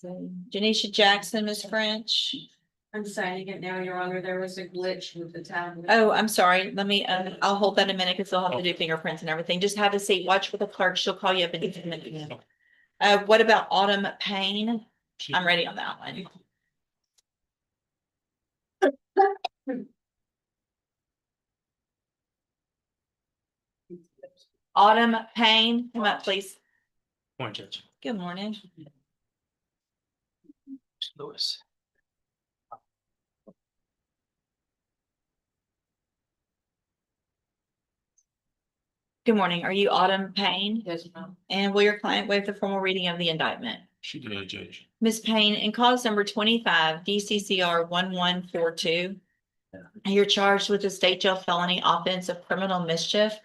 Janisha Jackson, Ms. French. I'm signing it now, Your Honor. There was a glitch with the town. Oh, I'm sorry. Let me, I'll hold that a minute because they'll have to do fingerprints and everything. Just have a seat. Watch for the clerk. She'll call you up in just a minute. What about Autumn Payne? I'm ready on that one. Autumn Payne, come up, please. Morning, Judge. Good morning. Lewis. Good morning. Are you Autumn Payne? Yes, ma'am. And will your client waive the formal reading of the indictment? She did, Judge. Ms. Payne, in cause number 25, DCCR 1142, you're charged with a state jail felony offense of criminal mischief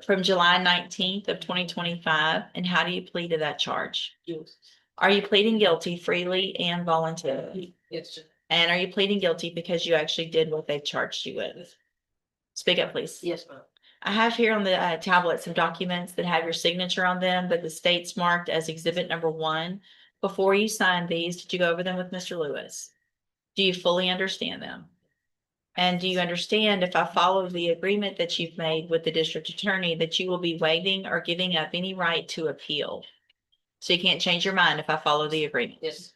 from July 19th of 2025. And how do you plead to that charge? Yes. Are you pleading guilty freely and voluntarily? Yes. And are you pleading guilty because you actually did what they charged you with? Speak up, please. Yes, ma'am. I have here on the tablet some documents that have your signature on them that the state's marked as exhibit number 1. Before you signed these, did you go over them with Mr. Lewis? Do you fully understand them? And do you understand, if I follow the agreement that you've made with the district attorney, that you will be waiving or giving up any right to appeal? So you can't change your mind if I follow the agreement. Yes.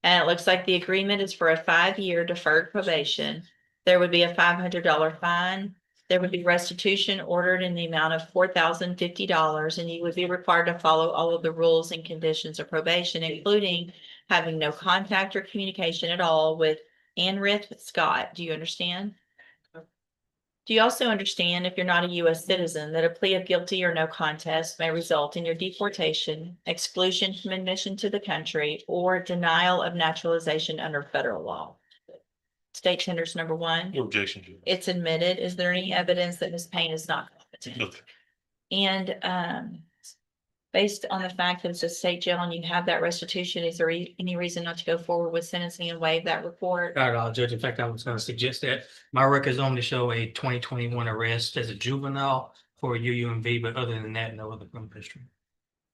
And it looks like the agreement is for a 5-year deferred probation. There would be a $500 fine. There would be restitution ordered in the amount of $4,050, and you would be required to follow all of the rules and conditions of probation, including having no contact or communication at all with Anrith Scott. Do you understand? Do you also understand, if you're not a U.S. citizen, that a plea of guilty or no contest may result in your deportation, exclusion from admission to the country, or denial of naturalization under federal law? State tenders number 1. No objection, Judge. It's admitted. Is there any evidence that Ms. Payne is not competent? Okay. And based on the fact that it's a state jail and you have that restitution, is there any reason not to go forward with sentencing and waive that report? Not at all, Judge. In fact, I was gonna suggest that my records only show a 2021 arrest as a juvenile for UUMV, but other than that, no other criminal history.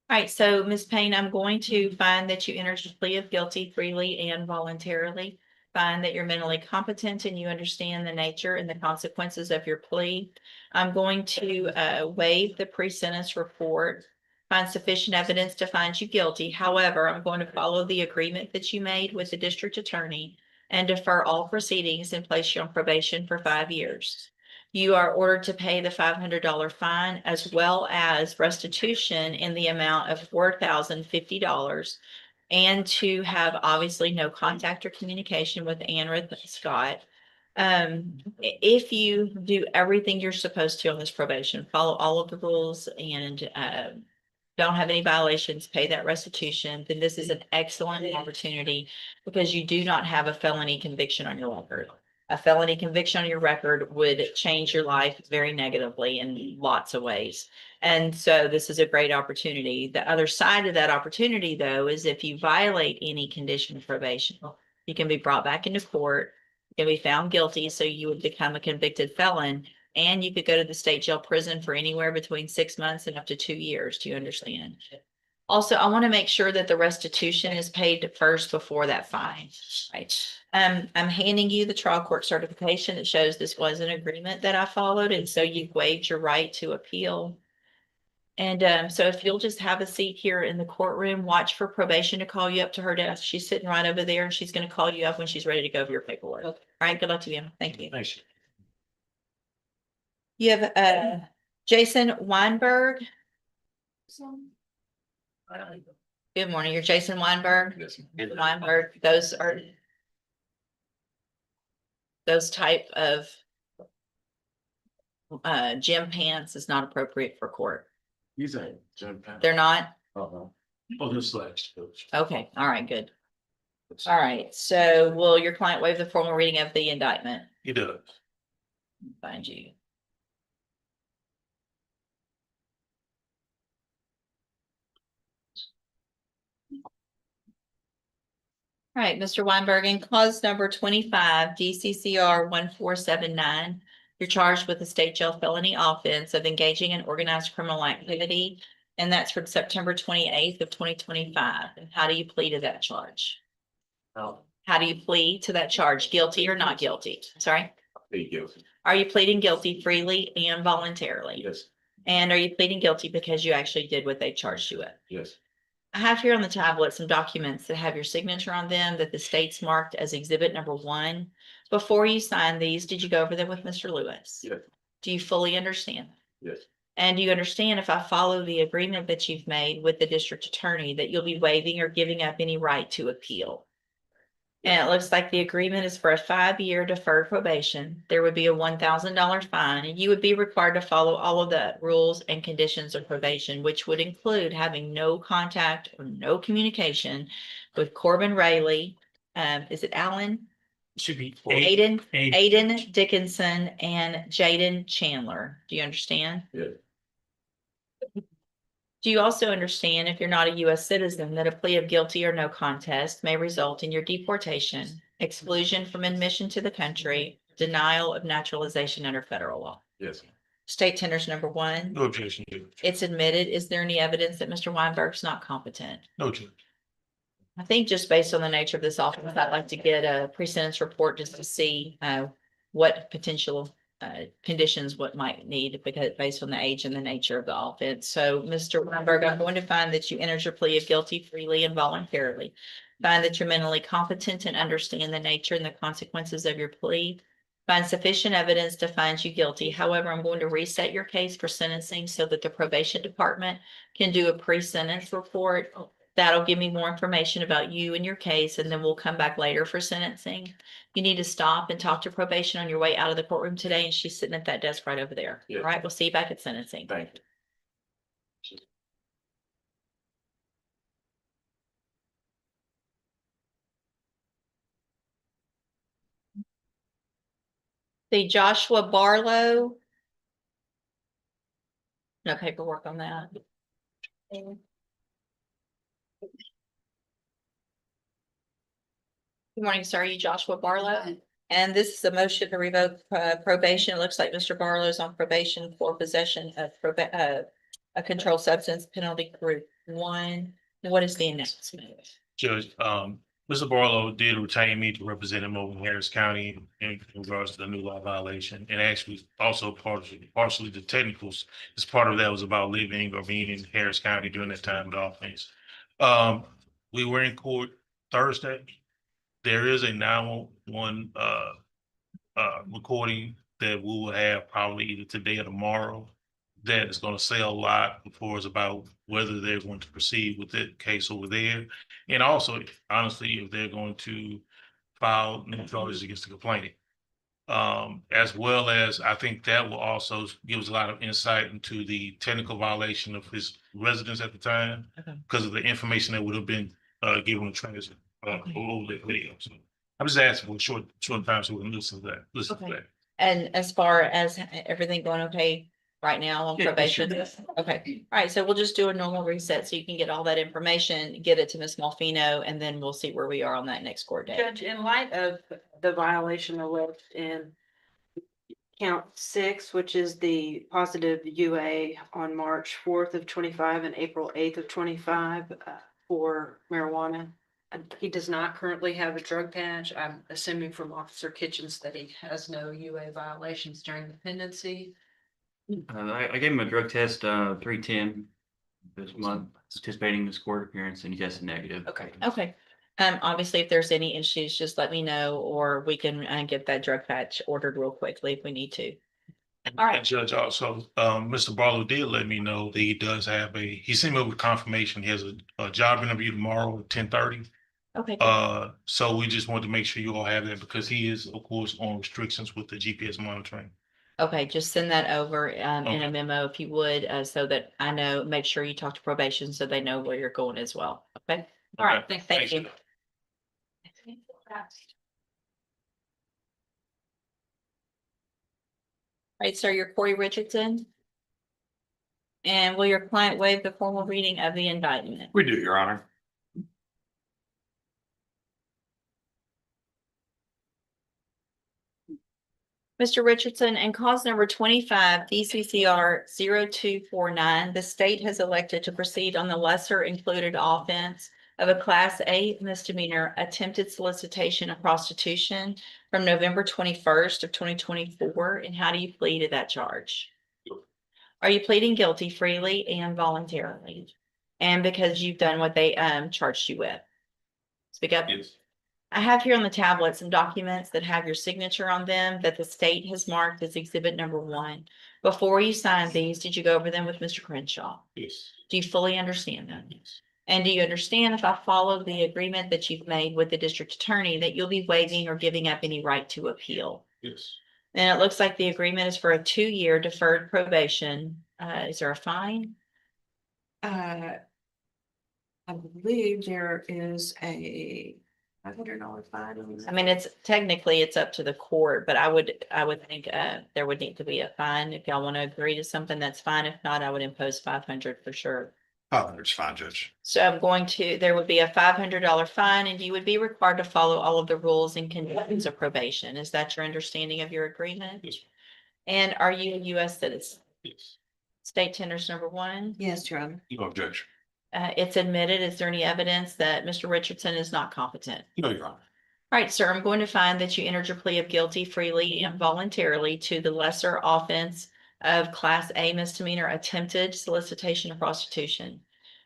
All right, so Ms. Payne, I'm going to find that you entered your plea of guilty freely and voluntarily. Find that you're mentally competent and you understand the nature and the consequences of your plea. I'm going to waive the pre-sentence report, find sufficient evidence to find you guilty. However, I'm going to follow the agreement that you made with the district attorney and defer all proceedings and place you on probation for 5 years. You are ordered to pay the $500 fine as well as restitution in the amount of $4,050, and to have obviously no contact or communication with Anrith Scott. If you do everything you're supposed to on this probation, follow all of the rules, and don't have any violations, pay that restitution, then this is an excellent opportunity, because you do not have a felony conviction on your record. A felony conviction on your record would change your life very negatively in lots of ways. And so this is a great opportunity. The other side of that opportunity, though, is if you violate any condition of probation, you can be brought back into court, you can be found guilty, so you would become a convicted felon, and you could go to the state jail prison for anywhere between 6 months and up to 2 years. Do you understand? Also, I want to make sure that the restitution is paid first before that fine, right? I'm handing you the trial court certification that shows this was an agreement that I followed, and so you've waived your right to appeal. And so if you'll just have a seat here in the courtroom, watch for probation to call you up to her desk. She's sitting right over there, and she's going to call you up when she's ready to go over your paperwork. Okay. All right, good luck to you. Thank you. Thanks. You have Jason Weinberg. Good morning. You're Jason Weinberg. Yes. Weinberg. Those are those type of gym pants is not appropriate for court. He's a jump. They're not? Oh, they're slacks, Coach. Okay. All right, good. All right. So will your client waive the formal reading of the indictment? He does. Find you. All right, Mr. Weinberg, in clause number 25, DCCR 1479, you're charged with a state jail felony offense of engaging in organized criminal activity, and that's from September 28th of 2025. And how do you plead to that charge? No. How do you plead to that charge? Guilty or not guilty? Sorry. Plead guilty. Are you pleading guilty freely and voluntarily? Yes, And are you pleading guilty because you actually did what they charged you with? yes, I have here on the tablet some documents that have your signature on them that the state's marked as exhibit number 1. Before you sign these, did you go over them with Mr. Lewis? yes, Do you fully understand? yes, And do you understand if I follow the agreement that you've made with the district attorney that you'll be waiving or giving up any right to appeal? And it looks like the agreement is for a 5-year deferred probation. There would be a $1,000 fine, and you would be required to follow all of the rules and conditions of probation, which would include having no contact or no communication with Corbin Rayleigh. Is it Alan? Should be Aiden, eight. Aiden Dickinson and Jaden Chandler. Do you understand? yes, Do you also understand, if you're not a US citizen, that a plea of guilty or no contest may result in your deportation, exclusion from admission to the country, denial of naturalization under federal law? yes. State tenders number 1, No objection, Judge. it's admitted. Is there any evidence that Mr. Weinberg's not competent? No, Judge. I think just based on the nature of this office, I'd like to get a pre-sentence report just to see what potential conditions what might need, because based on the age and the nature of the offense. So, Mr. Weinberg, I'm going to find that you entered your plea of guilty freely and voluntarily. Find that you're mentally competent and understand the nature and the consequences of your plea. Find sufficient evidence to find you guilty. However, I'm going to reset your case for sentencing so that the probation department can do a pre-sentence report. That'll give me more information about you and your case, and then we'll come back later for sentencing. You need to stop and talk to probation on your way out of the courtroom today, and she's sitting at that desk right over there. Yeah. All right, we'll see you back at sentencing. Thank you. The Joshua Barlow. No paperwork on that. Good morning, sir. Are you Joshua Barlow? And this is a motion to revoke probation. It looks like Mr. Barlow is on probation for possession of a controlled substance penalty group 1. What is the announcement? Judge, Mr. Barlow did retain me to represent him over in Harris County in regards to the new law violation, and actually also partially the technicals. As part of that was about living or being in Harris County during that time of the offense. We were in court Thursday. There is a 911 recording that we will have probably either today or tomorrow. That is going to say a lot before it's about whether they're going to proceed with the case over there. And also, honestly, if they're going to file new charges against the complainant. As well as, I think that will also give us a lot of insight into the technical violation of his residence at the time, Okay. because of the information that would have been given in transit over the video. So I'm just asking for a short time so we can listen to that. Okay. that. And as far as everything going okay right now on Yeah, probation? sure. Okay, all right, so we'll just do a normal reset so you can get all that information, get it to Ms. Malfino, and then we'll see where we are on that next court date. Judge, in light of the violation alleged in count 6, which is the positive UA on March 4th of 25 and April 8th of 25 for marijuana. He does not currently have a drug patch. I'm assuming from Officer Kitchens that he has no UA violations during the pendency. I gave him a drug test, 310 this month, anticipating this court appearance, and he tested negative. Okay. Obviously, if there's any issues, just let me know, or we can get that drug patch ordered real quickly if we need to. All right. And Judge, also, Mr. Barlow did let me know that he does have he sent me over confirmation. He has a job interview tomorrow at 10:30. Okay. So we just wanted to make sure you all have that because he is, of course, on restrictions with the GPS monitoring. Okay, just send that over in Okay. a memo if you would, so that I know, make sure you talk to probation so they know where you're going as well. Okay? All right, Okay, thank you. All right, sir, you're Corey Richardson. And will your client waive the formal reading of the indictment? We do, Your Honor. Mr. Richardson, and cause number 25 DCCR 0249, the state has elected to proceed on the lesser included offense of a Class A misdemeanor attempted solicitation of prostitution from November 21st of 2024, and how do you plead to that charge? Are you pleading guilty freely and voluntarily? And because you've done what they charged you with? Speak up. Yes. I have here on the tablet some documents that have your signature on them that the state has marked as exhibit number 1. Before you signed these, did you go over them with Mr. Crenshaw? Yes. Do you fully understand them? Yes. And do you understand, if I follow the agreement that you've made with the district attorney, that you'll be waiving or giving up any right to appeal? Yes. And it looks like the agreement is for a 2-year deferred probation. Is there a fine? I believe there is a $500 fine on I that. mean, it's up to the court, but I would think there would need to be a fine. If y'all want to agree to something, that's fine. If not, I would impose 500 for sure. 500's fine, Judge. So there would be a $500 fine, and you would be required to follow all of the rules and conditions of probation. Is that your understanding of your agreement? Yes. And are you a US citizen? Yes. State tenders number 1. Yes, Your Honor. No objection. It's admitted. Is there any evidence that Mr. Richardson is not competent? No, Your Honor. All right, sir, I'm going to find that you entered your plea of guilty freely and voluntarily to the lesser offense of Class A misdemeanor attempted solicitation of prostitution.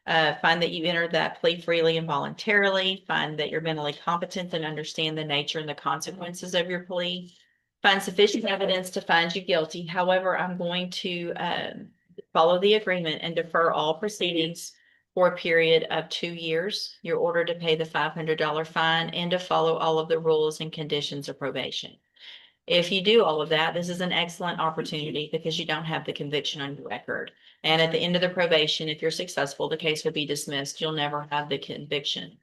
Find that you entered that plea freely and voluntarily. Find that you're mentally competent and understand the nature and the consequences of your plea. Find sufficient evidence to find you guilty. However, I'm going to follow the agreement and defer all proceedings for a period of 2 years. You're ordered to pay the $500 fine and to follow all of the rules and conditions of probation. If you do all of that, this is an excellent opportunity because you don't have the conviction on your record. And at the end of the probation, if you're successful, the case would be dismissed. You'll never have the conviction.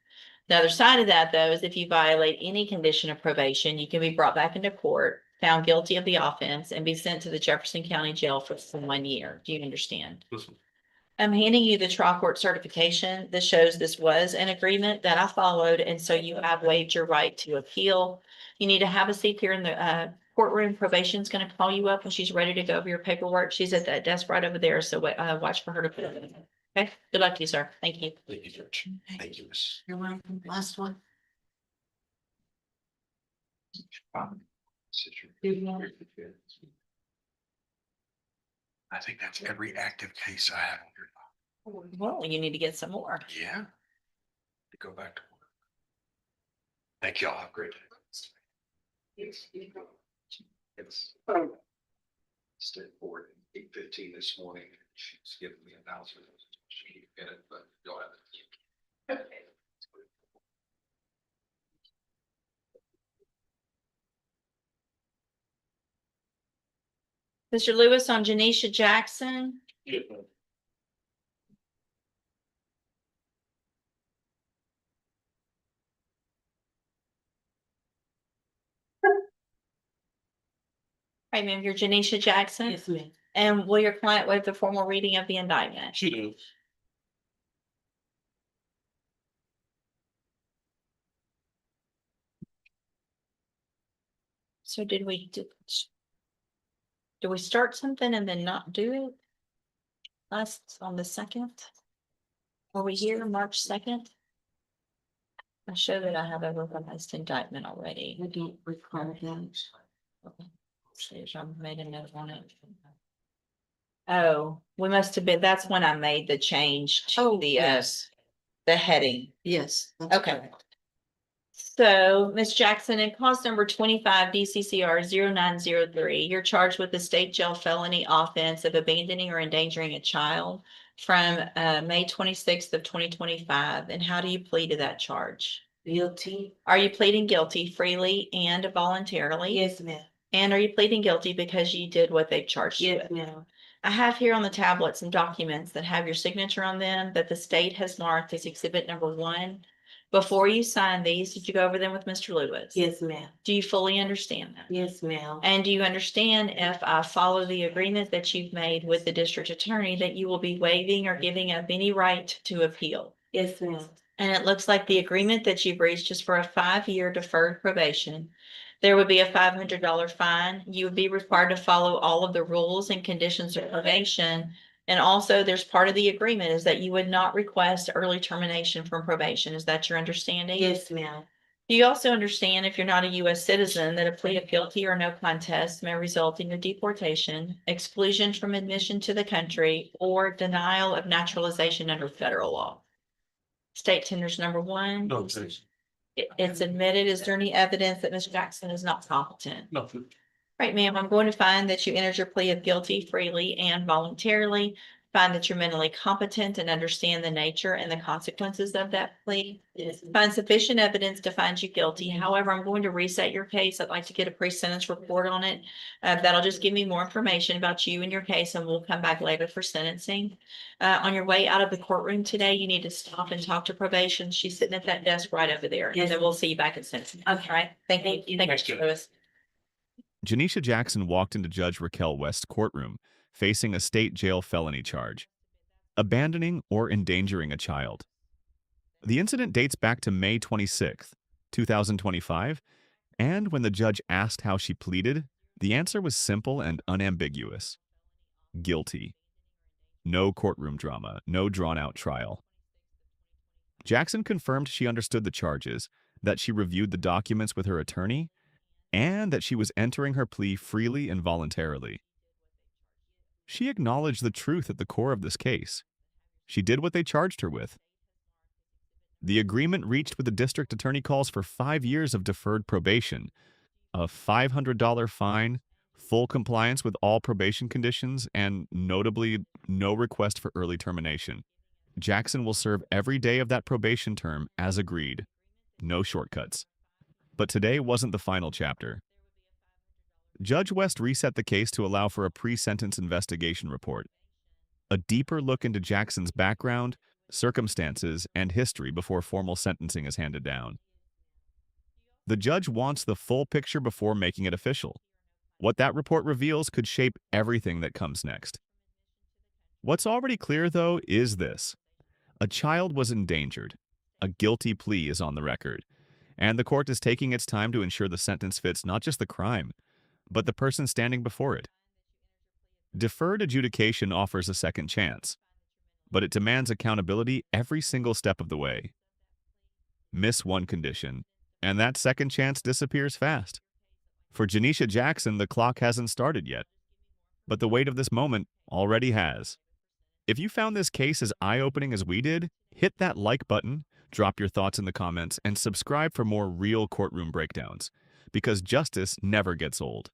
The other side of that, though, is if you violate any condition of probation, you can be brought back into court, found guilty of the offense, and be sent to the Jefferson County Jail for 1 year. Do you understand? Listen. I'm handing you the trial court certification that shows this was an agreement that I followed, and so you have waived your right to appeal. You need to have a seat here in the courtroom. Probation's going to call you up when she's ready to go over your paperwork. She's at that desk right over there, so watch for her to put it in. Okay, good luck to you, sir. Thank you. Thank you, Judge. Thank you, Miss. You're welcome. Last one. I think that's every active case I have. Well, you need to get some more. Yeah. To go back to work. Thank y'all. Have a great day. It's stayed forward at 8:15 this morning. She's giving me an announcement. She can't get it, but you'll have it. Mr. Lewis on Janisha Jackson. Yeah. Hi, ma'am, you're Janisha Jackson. Yes, ma'am. And will your client waive the formal reading of the indictment? She does. So did we start something and then not do it? Last on the 2nd? Were we here March 2nd? I show that I have a revised indictment already. I don't recall that. Okay. See if I made a note on it. Oh, we must have been, that's when I made the change to the heading. Yes. that's Okay. correct. So, Ms. Jackson, in cause number 25 DCCR 0903, you're charged with the state jail felony offense of abandoning or endangering a child from May 26th of 2025. And how do you plead to that charge? Guilty. Are you pleading guilty freely and voluntarily? Yes, ma'am. And are you pleading guilty because you did what they charged you Yes, with? ma'am. I have here on the tablet some documents that have your signature on them that the state has marked as exhibit number 1. Before you sign these, did you go over them with Mr. Lewis? Yes, ma'am. Do you fully understand them? Yes, ma'am. And do you understand, if I follow the agreement that you've made with the district attorney, that you will be waiving or giving up any right to appeal? Yes, ma'am. And it looks like the agreement that you've reached is for a 5-year deferred probation. There would be a $500 fine. You would be required to follow all of the rules and conditions of probation And also, there's part of the agreement is that you would not request early termination from probation. Is that your understanding? Yes, ma'am. Do you also understand if you're not a US citizen that a plea of guilty or no contest may result in your deportation, exclusion from admission to the country, or denial of naturalization under federal law? State tenders number one. No, thanks. It's admitted. Is there any evidence that Ms. Jackson is not competent? No. Right, ma'am, I'm going to find that you entered your plea of guilty freely and voluntarily. Find that you're mentally competent and understand the nature and the consequences of that plea. Find sufficient evidence to find you guilty. However, I'm going to reset your case. I'd like to get a pre-sentence report on it. That'll just give me more information about you and your case, and we'll come back later for sentencing. On your way out of the courtroom today, you need to stop and talk to probation. She's sitting at that desk right over there. And Yes. then we'll see you back at sentencing. Okay. All right, thank you. Thank Thanks, you, Judge. Lewis. Janisha Jackson walked into Judge Raquel West's courtroom facing a state jail felony charge, abandoning or endangering a child. The incident dates back to May 26th, 2025, and when the judge asked how she pleaded, the answer was simple and unambiguous. Guilty. No courtroom drama, no drawn-out trial. Jackson confirmed she understood the charges, that she reviewed the documents with her attorney, and that she was entering her plea freely and voluntarily. She acknowledged the truth at the core of this case. She did what they charged her with. The agreement reached with the district attorney calls for 5 years of deferred probation, a $500 fine, full compliance with all probation conditions, and notably, no request for early termination. Jackson will serve every day of that probation term as agreed. No shortcuts. But today wasn't the final chapter. Judge West reset the case to allow for a pre-sentence investigation report, a deeper look into Jackson's background, circumstances, and history before formal sentencing is handed down. The judge wants the full picture before making it official. What that report reveals could shape everything that comes next. What's already clear, though, is this. A child was endangered. A guilty plea is on the record. And the court is taking its time to ensure the sentence fits not just the crime, but the person standing before it. Deferred adjudication offers a second chance, but it demands accountability every single step of the way. Miss one condition, and that second chance disappears fast. For Janisha Jackson, the clock hasn't started yet, but the weight of this moment already has. If you found this case as eye-opening as we did, hit that like button, drop your thoughts in the comments, and subscribe for more real courtroom breakdowns, because justice never gets old.